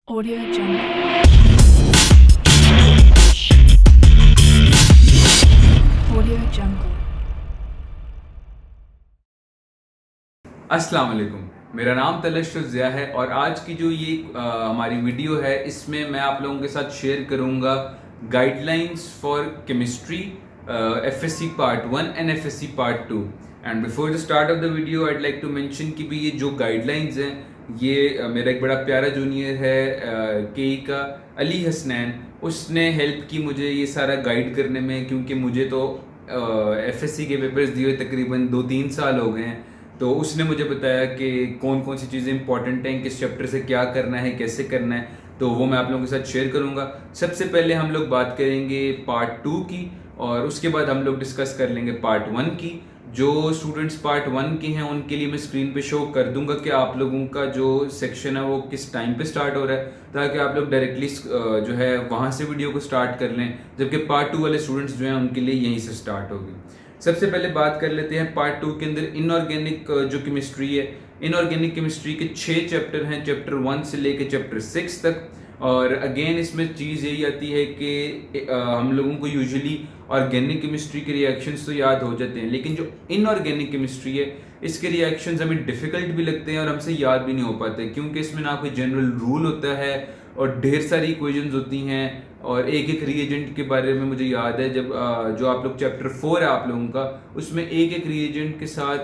Audio Jungle. Audio Jungle. अस्सलाम वालेकुम। मेरा नाम तलश्शुर ज़िया है और आज की जो ये हमारी वीडियो है इसमें मैं आप लोगों के साथ शेयर करूंगा guidelines for chemistry FSC part 1 and FSC part 2। And before the start of the video I like to mention कि भी ये जो गाइडलाइंस हैं ये मेरा एक बड़ा प्यारा जूनियर है के का अली हसनैन, उसने हेल्प की मुझे ये सारा गाइड करने में, क्योंकि मुझे तो एफएससी के पेपर्स दिए हुए तकरीबन 2-3 साल हो गए हैं। तो उसने मुझे बताया कि कौन कौन सी चीज़ें इंपॉर्टेंट हैं, किस चैप्टर से क्या करना है, कैसे करना है, तो वो मैं आप लोगों के साथ शेयर करूंगा। सबसे पहले हम लोग बात करेंगे पार्ट 2 की और उसके बाद हम लोग डिस्कस कर लेंगे पार्ट 1 की। जो स्टूडेंट्स पार्ट 1 के हैं उनके लिए मैं स्क्रीन पे शो कर दूंगा कि आप लोगों का जो सेक्शन है वो किस टाइम पे स्टार्ट हो रहा है, ताकि आप लोग डायरेक्टली जो है वहाँ से वीडियो को स्टार्ट कर लें, जबकि पार्ट 2 वाले स्टूडेंट्स जो हैं उनके लिए यहीं से स्टार्ट होगी। सबसे पहले बात कर लेते हैं पार्ट 2 के अंदर इनऑर्गेनिक जो केमिस्ट्री है। इनऑर्गेनिक केमिस्ट्री के 6 चैप्टर हैं, चैप्टर 1 से लेके चैप्टर 6 तक। और अगेन इसमें चीज़ यही आती है कि हम लोगों को यूजुअली ऑर्गेनिक केमिस्ट्री के रिएक्शंस तो याद हो जाते हैं, लेकिन जो इनऑर्गेनिक केमिस्ट्री है इसके रिएक्शंस हमें डिफ़िकल्ट भी लगते हैं और हमसे याद भी नहीं हो पाते, क्योंकि इसमें ना कोई जनरल रूल होता है और ढेर सारी इक्वेशंस होती हैं। और एक एक रिएजेंट के बारे में मुझे याद है, जब जो आप लोग चैप्टर 4 है आप लोगों का, उसमें एक एक रिएजेंट के साथ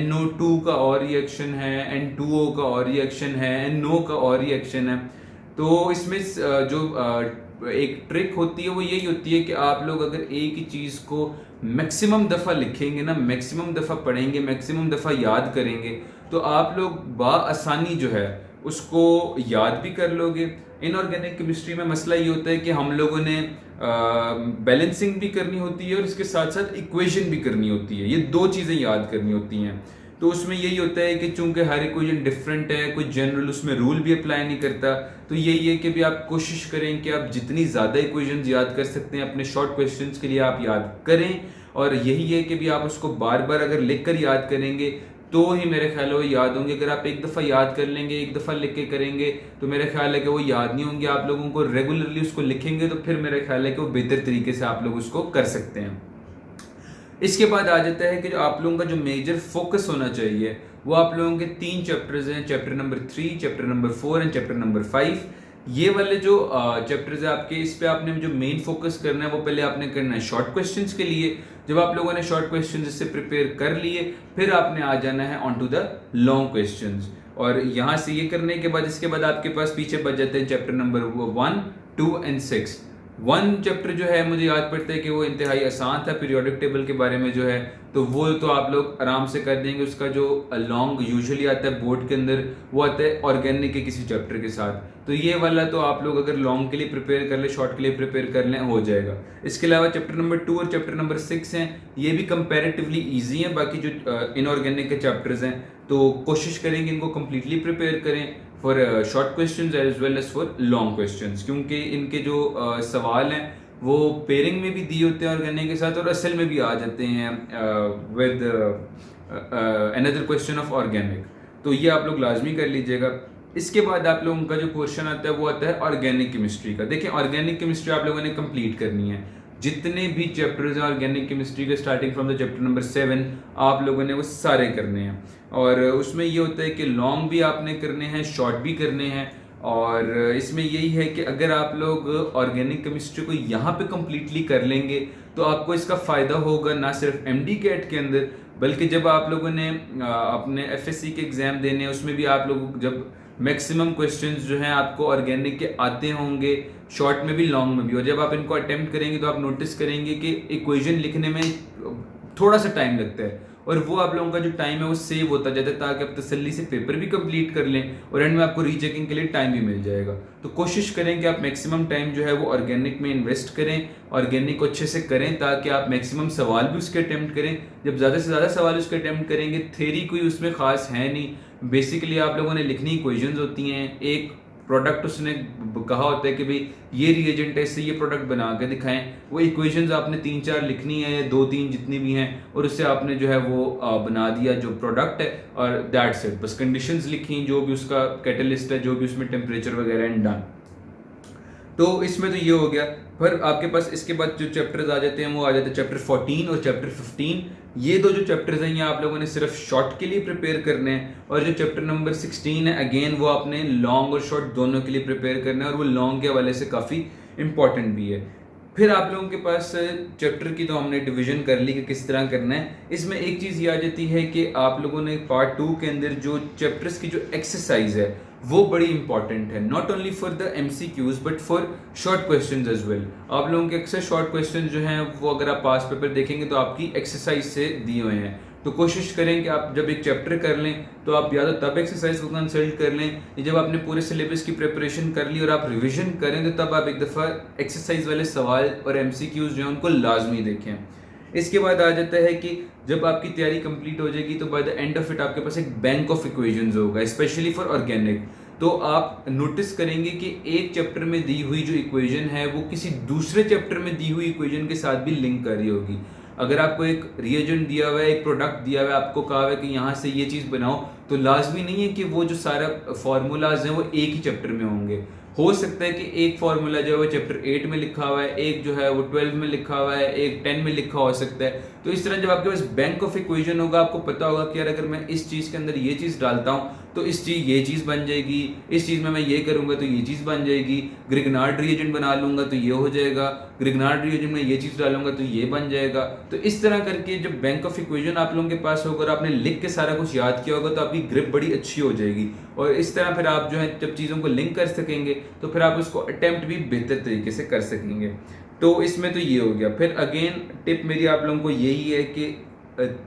NO2 का और रिएक्शन है, N2O का और रिएक्शन है, NO का और रिएक्शन है। तो इसमें जो एक ट्रिक होती है वो यही होती है कि आप लोग अगर एक ही चीज़ को मैक्सिमम दफ़ा लिखेंगे ना, मैक्सिमम दफ़ा पढ़ेंगे, मैक्सिमम दफ़ा याद करेंगे, तो आप लोग आसानी जो है उसको याद भी कर लोगे। इनऑर्गेनिक केमिस्ट्री में मसला ये होता है कि हम लोगों ने बैलेंसिंग भी करनी होती है और इसके साथ साथ इक्वेशन भी करनी होती है, ये दो चीज़ें याद करनी होती हैं। तो उसमें यही होता है कि चूंकि हर इक्वेशन डिफरेंट है, कोई जनरल उसमें रूल भी अप्लाई नहीं करता, तो यही है कि भी आप कोशिश करें कि आप जितनी ज़्यादा इक्वेशंस याद कर सकते हैं अपने शॉर्ट क्वेश्चंस के लिए आप याद करें। और यही है कि भी आप उसको बार बार अगर लिख कर याद करेंगे तो ही मेरे ख्याल है वो याद होंगे। अगर आप एक दफ़ा याद कर लेंगे, एक दफ़ा लिख के करेंगे, तो मेरे ख्याल है कि वो याद नहीं होंगे। आप लोगों को रेगुलरली उसको लिखेंगे तो फिर मेरे ख्याल है कि वो बेहतर तरीके से आप लोग उसको कर सकते हैं। इसके बाद आ जाता है कि जो आप लोगों का जो मेजर फोकस होना चाहिए वो आप लोगों के 3 चैप्टर्स हैं, chapter number 3, chapter number 4 and chapter number 5। ये वाले जो चैप्टर्स है आपके, इस पे आपने जो मेन फोकस करना है वो पहले आपने करना है शॉर्ट क्वेश्चंस के लिए। जब आप लोगों ने शॉर्ट क्वेश्चंस इससे प्रिपेयर कर लिए, फिर आपने आ जाना है on to the long questions. और यहाँ से ये करने के बाद इसके बाद आपके पास पीछे बच जाते हैं चैप्टर नंबर 1, 2 एंड 6। 1 चैप्टर जो है मुझे याद पड़ता है कि वो इंतहाई आसान था, पीरियोडिक टेबल के बारे में जो है, तो वो तो आप लोग आराम से कर देंगे। उसका जो लॉन्ग यूजुअली आता है बोर्ड के अंदर वो आता है ऑर्गेनिक के किसी चैप्टर के साथ, तो ये वाला तो आप लोग अगर लॉन्ग के लिए प्रिपेयर कर ले, शॉर्ट के लिए प्रिपेयर कर लें, हो जाएगा। इसके अलावा चैप्टर नंबर 2 और चैप्टर नंबर 6 हैं, ये भी कंपैरेटिवली ईजी हैं। बाकी जो इनऑर्गेनिक के चैप्टर्स हैं तो कोशिश करेंगे इनको कम्प्लीटली प्रिपेयर करें for short questions as well as for long questions, क्योंकि इनके जो सवाल हैं वो पेयरिंग में भी दिए होते हैं ऑर्गेनिक के साथ और असल में भी आ जाते हैं with another question of organic, तो ये आप लोग लाजमी कर लीजिएगा। इसके बाद आप लोगों का जो क्वेश्चन आता है वो आता है ऑर्गेनिक केमिस्ट्री का। देखिए ऑर्गेनिक केमिस्ट्री आप लोगों ने कंप्लीट करनी है, जितने भी चैप्टर्स हैं ऑर्गेनिक केमिस्ट्री के starting from the chapter number 7 आप लोगों ने वो सारे करने हैं। और उसमें ये होता है कि लॉन्ग भी आपने करने हैं, शॉर्ट भी करने हैं। और इसमें यही है कि अगर आप लोग ऑर्गेनिक केमिस्ट्री को यहाँ पे कम्प्लीटली कर लेंगे तो आपको इसका फ़ायदा होगा ना सिर्फ MD कैट के अंदर, बल्कि जब आप लोगों ने अपने FSC के एग्ज़ाम देने हैं उसमें भी आप लोग जब मैक्सिमम क्वेश्चंस जो हैं आपको ऑर्गेनिक के आते होंगे, शॉर्ट में भी लॉन्ग में भी, और जब आप इनको अटेम्प्ट करेंगे तो आप नोटिस करेंगे कि इक्वेशन लिखने में थोड़ा सा टाइम लगता है और वो आप लोगों का जो टाइम है वो सेव होता जाता है, ताकि आप तसल्ली से पेपर भी कंप्लीट कर लें और एंड में आपको रीचेकिंग के लिए टाइम भी मिल जाएगा। तो कोशिश करें कि आप मैक्सिमम टाइम जो है वो ऑर्गेनिक में इन्वेस्ट करें, ऑर्गेनिक को अच्छे से करें, ताकि आप मैक्सिमम सवाल भी उसके अटैम्प्ट करें। जब ज़्यादा से ज़्यादा सवाल उसके अटैम्प्ट करेंगे, थ्योरी कोई उसमें खास है नहीं, बेसिकली आप लोगों ने लिखनी इक्वेशंस होती हैं, एक प्रोडक्ट उसने कहा होता है कि भाई ये रिएजेंट है, इससे ये प्रोडक्ट बना के दिखाएं, वो इक्वेशंस आपने 3-4 लिखनी है या 2-3 जितनी भी हैं, और उससे आपने जो है वो बना दिया जो प्रोडक्ट है, और दैट्स इट। बस कंडीशंस लिखी, जो भी उसका कैटलिस्ट है, जो भी उसमें टेम्परेचर वगैरह, एंड डन। तो इसमें तो ये हो गया। फिर आपके पास इसके बाद जो चैप्टर्स आ जाते हैं वो आ जाते हैं चैप्टर 14 और चैप्टर 15। ये दो जो चैप्टर्स हैं ये आप लोगों ने सिर्फ शॉर्ट के लिए प्रिपेयर करने हैं, और जो चैप्टर नंबर 16 है अगेन वो आपने लॉन्ग और शॉर्ट दोनों के लिए प्रिपेयर करना है, और वो लॉन्ग के हवाले से काफ़ी इंपॉर्टेंट भी है। फिर आप लोगों के पास चैप्टर की तो हमने डिवीजन कर ली कि किस तरह करना है। इसमें एक चीज़ ये आ जाती है कि आप लोगों ने पार्ट 2 के अंदर जो चैप्टर्स की जो एक्सरसाइज है वो बड़ी इंपॉर्टेंट है, not only for the MCQs but for short questions as well. आप लोगों के अक्सर शॉर्ट क्वेश्चंस जो हैं वो अगर आप पास पेपर देखेंगे तो आपकी एक्सरसाइज से दिए हुए हैं। तो कोशिश करें कि आप जब एक चैप्टर कर लें तो आप या तो तब एक्सरसाइज को कंसल्ट कर लें, या जब आपने पूरे सिलेबस की प्रिपरेशन कर ली और आप रिविजन करें तो तब आप एक दफ़ा एक्सरसाइज वाले सवाल और MCQs जो हैं उनको लाजमी देखें। इसके बाद आ जाता है कि जब आपकी तैयारी कंप्लीट हो जाएगी तो by the end of it आपके पास एक बैंक ऑफ इक्वेशंस होगा, स्पेशली फॉर ऑर्गेनिक। तो आप नोटिस करेंगे कि एक चैप्टर में दी हुई जो इक्वेशन है वो किसी दूसरे चैप्टर में दी हुई इक्वेशन के साथ भी लिंक कर रही होगी। अगर आपको एक रिएजेंट दिया हुआ है, एक प्रोडक्ट दिया हुआ है, आपको कहा हुआ है कि यहाँ से ये चीज़ बनाओ, तो लाजमी नहीं है कि वो जो सारा फार्मूलाज हैं वो एक ही चैप्टर में होंगे। हो सकता है कि एक फार्मूला जो है वो चैप्टर 8 में लिखा हुआ है, एक जो है वो 12 में लिखा हुआ है, एक 10 में लिखा हो सकता है। तो इस तरह जब आपके पास बैंक ऑफ इक्वेशन होगा, आपको पता होगा कि यार अगर मैं इस चीज़ के अंदर ये चीज़ डालता हूँ तो इस चीज़ ये चीज़ बन जाएगी, इस चीज़ में मैं ये करूँगा तो ये चीज़ बन जाएगी, ग्रिग्नार्ड रिएजेंट बना लूँगा तो ये हो जाएगा, ग्रिग्नार्ड रिएजेंट में ये चीज़ डालूंगा तो ये बन जाएगा। तो इस तरह करके जब बैंक ऑफ इक्वेशन आप लोगों के पास होगा और आपने लिख के सारा कुछ याद किया होगा तो आपकी ग्रिप बड़ी अच्छी हो जाएगी, और इस तरह फिर आप जो है जब चीज़ों को लिंक कर सकेंगे तो फिर आप उसको अटेम्प्ट भी बेहतर तरीके से कर सकेंगे। तो इसमें तो ये हो गया। फिर अगेन टिप मेरी आप लोगों को यही है कि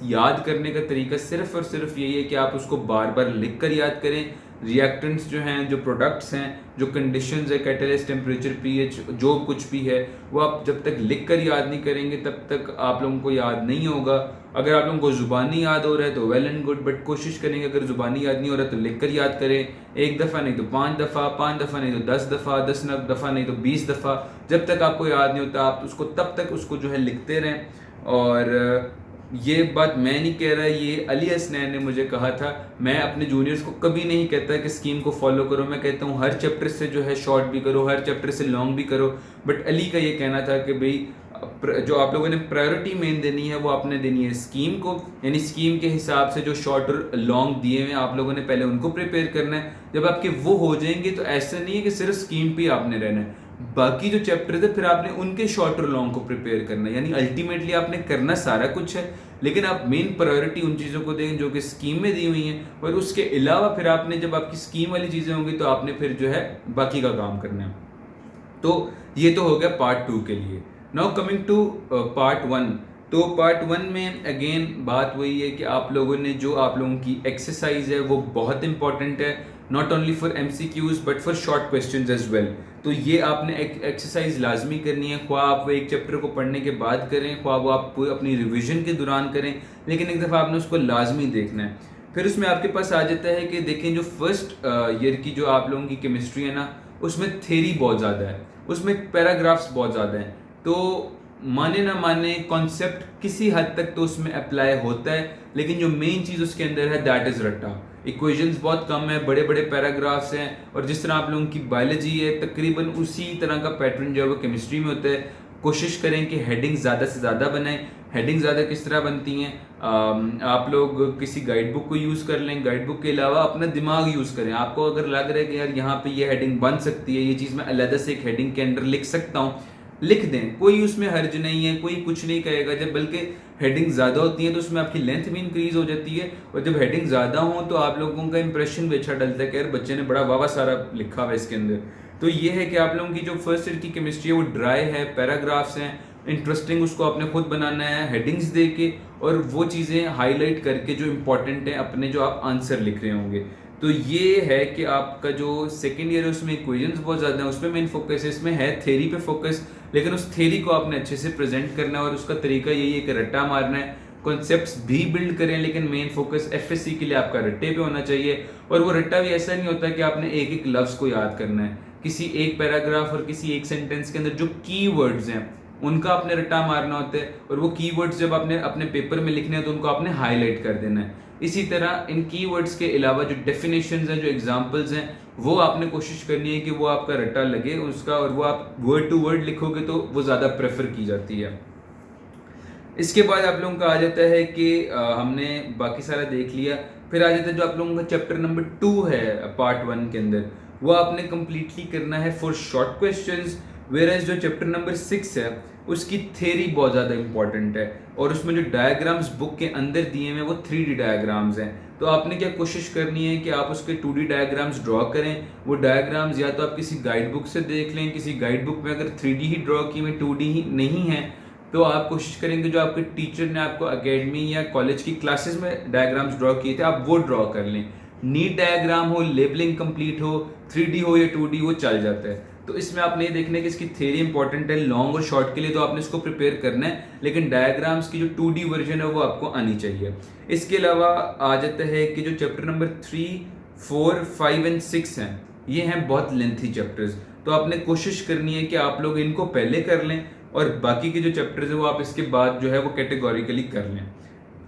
याद करने का तरीका सिर्फ और सिर्फ यही है कि आप उसको बार बार लिख कर याद करें। रिएक्टेंट्स जो हैं, जो प्रोडक्ट्स हैं, जो कंडीशंस है, कैटलिस्ट, टेम्परेचर, पीएच, जो कुछ भी है वो आप जब तक लिख कर याद नहीं करेंगे तब तक आप लोगों को याद नहीं होगा। अगर आप लोगों को ज़ुबानी याद हो रहा है तो वेल एंड गुड, बट कोशिश करेंगे अगर ज़ुबानी याद नहीं हो रहा तो लिख कर याद करें। एक दफ़ा नहीं तो 5 दफ़ा, 5 दफ़ा नहीं तो 10 दफ़ा, 10 दफ़ा नहीं तो 20 दफ़ा, जब तक आपको याद नहीं होता आप उसको तब तक उसको जो है लिखते रहें। और ये बात मैं नहीं कह रहा, ये अली हसनैन ने मुझे कहा था। मैं अपने जूनियर्स को कभी नहीं कहता कि स्कीम को फॉलो करो, मैं कहता हूँ हर चैप्टर से जो है शॉर्ट भी करो, हर चैप्टर से लॉन्ग भी करो। बट अली का ये कहना था कि भाई जो आप लोगों ने प्रायोरिटी मेन देनी है वो आपने देनी है स्कीम को, यानी स्कीम के हिसाब से जो शॉर्ट और लॉन्ग दिए हुए हैं आप लोगों ने पहले उनको प्रिपेयर करना है। जब आपके वो हो जाएंगे तो ऐसा नहीं है कि सिर्फ स्कीम पे आपने रहना है, बाकी जो चैप्टर थे फिर आपने उनके शॉर्ट और लॉन्ग को प्रिपेयर करना है। यानी अल्टीमेटली आपने करना सारा कुछ है, लेकिन आप मेन प्रायोरिटी उन चीज़ों को दें जो कि स्कीम में दी हुई हैं, और उसके अलावा फिर आपने जब आपकी स्कीम वाली चीज़ें होंगी तो आपने फिर जो है बाकी का काम करना है। तो ये तो हो गया पार्ट 2 के लिए। Now coming to part 1। तो पार्ट 1 में अगेन बात वही है कि आप लोगों ने जो आप लोगों की एक्सरसाइज है वो बहुत इंपॉर्टेंट है, not only for MCQs but for short questions as well. तो ये आपने एक्सरसाइज लाजमी करनी है, ख्वाह आप वो एक चैप्टर को पढ़ने के बाद करें, ख्वाह वो आप अपनी रिवीजन के दौरान करें, लेकिन एक दफ़ा आपने उसको लाजमी देखना है। फिर उसमें आपके पास आ जाता है कि देखें जो फर्स्ट ईयर की जो आप लोगों की केमिस्ट्री है ना, उसमें थ्योरी बहुत ज़्यादा है, उसमें पैराग्राफ्स बहुत ज़्यादा हैं। तो माने ना माने कॉन्सेप्ट किसी हद तक तो उसमें अप्लाई होता है, लेकिन जो मेन चीज़ उसके अंदर है दैट इज़ रट्टा। इक्वेशंस बहुत कम है, बड़े बड़े पैराग्राफ्स हैं, और जिस तरह आप लोगों की बायोलॉजी है तकरीबन उसी तरह का पैटर्न जो है वो केमिस्ट्री में होता है। कोशिश करें कि हेडिंग ज़्यादा से ज़्यादा बनाएं। हेडिंग ज़्यादा किस तरह बनती हैं, आप लोग किसी गाइड बुक को यूज़ कर लें, गाइड बुक के अलावा अपना दिमाग यूज़ करें। आपको अगर लग रहा है कि यार यहाँ पे ये हेडिंग बन सकती है, ये चीज़ मैं अलग से एक हेडिंग के अंदर लिख सकता हूँ, लिख दें, कोई उसमें हर्ज नहीं है, कोई कुछ नहीं कहेगा। जब बल्कि हेडिंग ज़्यादा होती है तो उसमें आपकी लेंथ भी इंक्रीज हो जाती है, और जब हेडिंग ज़्यादा हो तो आप लोगों का इंप्रेशन भी अच्छा डलता है कि यार बच्चे ने बड़ा वावा सारा लिखा हुआ है इसके अंदर। तो ये है कि आप लोगों की जो फर्स्ट ईयर की केमिस्ट्री है वो ड्राई है, पैराग्राफ्स हैं, इंटरेस्टिंग उसको आपने खुद बनाना है हेडिंग्स दे के, और वो चीज़ें हाईलाइट करके जो इंपॉर्टेंट हैं अपने जो आप आंसर लिख रहे होंगे। तो ये है कि आपका जो सेकेंड ईयर है उसमें इक्वेशंस बहुत ज़्यादा है, उसमें मेन फोकस है, इसमें है थ्योरी पे फोकस, लेकिन उस थ्योरी को आपने अच्छे से प्रेजेंट करना है, और उसका तरीका यही है कि रट्टा मारना है। कॉन्सेप्ट्स भी बिल्ड करें, लेकिन मेन फोकस एफएससी के लिए आपका रट्टे पे होना चाहिए। और वो रट्टा भी ऐसा नहीं होता कि आपने एक एक लफ्ज़ को याद करना है। किसी एक पैराग्राफ और किसी एक सेंटेंस के अंदर जो कीवर्ड्स हैं उनका आपने रट्टा मारना होता है, और वो कीवर्ड्स जब आपने अपने पेपर में लिखने हैं तो उनको आपने हाईलाइट कर देना है। इसी तरह इन कीवर्ड्स के अलावा जो डेफिनेशंस हैं, जो एग्जांपल्स हैं, वो आपने कोशिश करनी है कि वो आपका रट्टा लगे उसका, और वो आप वर्ड टू वर्ड लिखोगे तो वो ज़्यादा प्रेफर की जाती है। इसके बाद आप लोगों का आ जाता है कि हमने बाकी सारा देख लिया, फिर आ जाता है जो आप लोगों का चैप्टर नंबर 2 है पार्ट 1 के अंदर, वो आपने कंप्लीटली करना है फॉर शॉर्ट क्वेश्चंस। वेयरएज जो चैप्टर नंबर 6 है उसकी थ्योरी बहुत ज़्यादा इंपॉर्टेंट है, और उसमें जो डायग्राम्स बुक के अंदर दिए हुए हैं वो 3D डायग्राम्स हैं। तो आपने क्या कोशिश करनी है कि आप उसके 2D डायग्राम्स ड्रॉ करें। वो डायग्राम्स या तो आप किसी गाइड बुक से देख लें, किसी गाइड बुक में अगर 3D ही ड्रॉ की हुई 2D ही नहीं है तो आप कोशिश करेंगे जो आपके टीचर ने आपको एकेडमी या कॉलेज की क्लासेस में डायग्राम्स ड्रॉ किए थे आप वो ड्रॉ कर लें। नीट डायग्राम हो, लेबलिंग कंप्लीट हो, 3D हो या 2D, वो चल जाता है। तो इसमें आपने ये देखना है कि इसकी थ्योरी इंपॉर्टेंट है। लॉन्ग और शॉर्ट के लिए तो आपने इसको प्रिपेयर करना है, लेकिन डायग्राम्स की जो 2D वर्जन है वो आपको आनी चाहिए। इसके अलावा आ जाता है कि जो चैप्टर नंबर 3, 4, 5 एंड 6 हैं, ये हैं बहुत लेंथी चैप्टर्स। तो आपने कोशिश करनी है कि आप लोग इनको पहले कर लें, और बाकी के जो चैप्टर्स है वो आप इसके बाद जो है वो कैटेगोरिकली कर लें।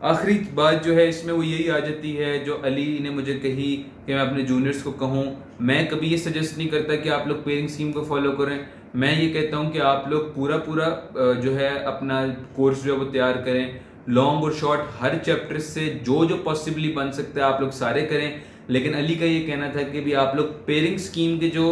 आखिरी बात जो है इसमें वो यही आ जाती है जो अली ने मुझे कही कि मैं अपने जूनियर्स को कहूँ। मैं कभी ये सजेस्ट नहीं करता कि आप लोग पेयरिंग स्कीम को फॉलो करें। मैं ये कहता हूँ कि आप लोग पूरा जो है अपना कोर्स जो है वो तैयार करें। लॉन्ग और शॉर्ट हर चैप्टर से जो जो पॉसिबली बन सकता है आप लोग सारे करें। लेकिन अली का ये कहना था कि भी आप लोग पेयरिंग स्कीम के जो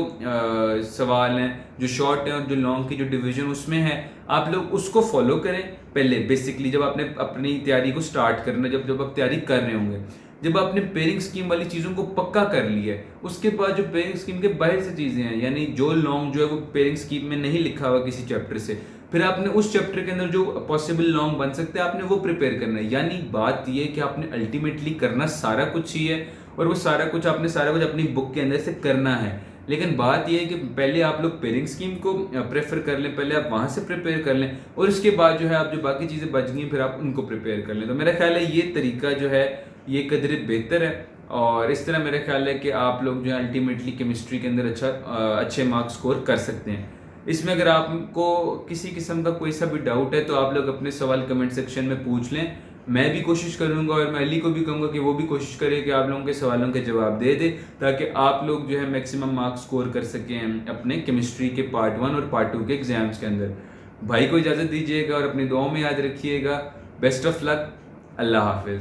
सवाल हैं, जो शॉर्ट हैं और जो लॉन्ग की जो डिवीजन उसमें है, आप लोग उसको फॉलो करें पहले बेसिकली जब आपने अपनी तैयारी को स्टार्ट करना, जब आप तैयारी कर रहे होंगे। जब आपने पेयरिंग स्कीम वाली चीज़ों को पक्का कर लिया है, उसके बाद जो पेयरिंग स्कीम के बाहर से चीज़ें हैं, यानी जो लॉन्ग जो है वो पेयरिंग स्कीम में नहीं लिखा हुआ किसी चैप्टर से, फिर आपने उस चैप्टर के अंदर जो पॉसिबल लॉन्ग बन सकते हैं आपने वो प्रिपेयर करना है। यानी बात ये है कि आपने अल्टीमेटली करना सारा कुछ ही है, और वो सारा कुछ अपनी बुक के अंदर से करना है। लेकिन बात यह है कि पहले आप लोग पेयरिंग स्कीम को प्रेफर कर लें, पहले आप वहाँ से प्रिपेयर कर लें, और उसके बाद जो है आप जो बाकी चीज़ें बच गई फिर आप उनको प्रिपेयर कर लें। तो मेरा ख्याल है ये तरीका जो है ये कदर बेहतर है, और इस तरह मेरा ख्याल है कि आप लोग जो है अल्टीमेटली केमिस्ट्री के अंदर अच्छे मार्क्स स्कोर कर सकते हैं। इसमें अगर आपको किसी किस्म का कोई सा भी डाउट है तो आप लोग अपने सवाल कमेंट सेक्शन में पूछ लें। मैं भी कोशिश करूंगा, और मैं अली को भी कहूँगा कि वो भी कोशिश करे कि आप लोगों के सवालों के जवाब दे दे, ताकि आप लोग जो है मैक्सिमम मार्क्स स्कोर कर सकें अपने केमिस्ट्री के पार्ट 1 और पार्ट 2 के एग्जाम्स के अंदर। भाई को इजाज़त दीजिएगा और अपनी दुआओं में याद रखिएगा। Best of luck. अल्लाह हाफिज़।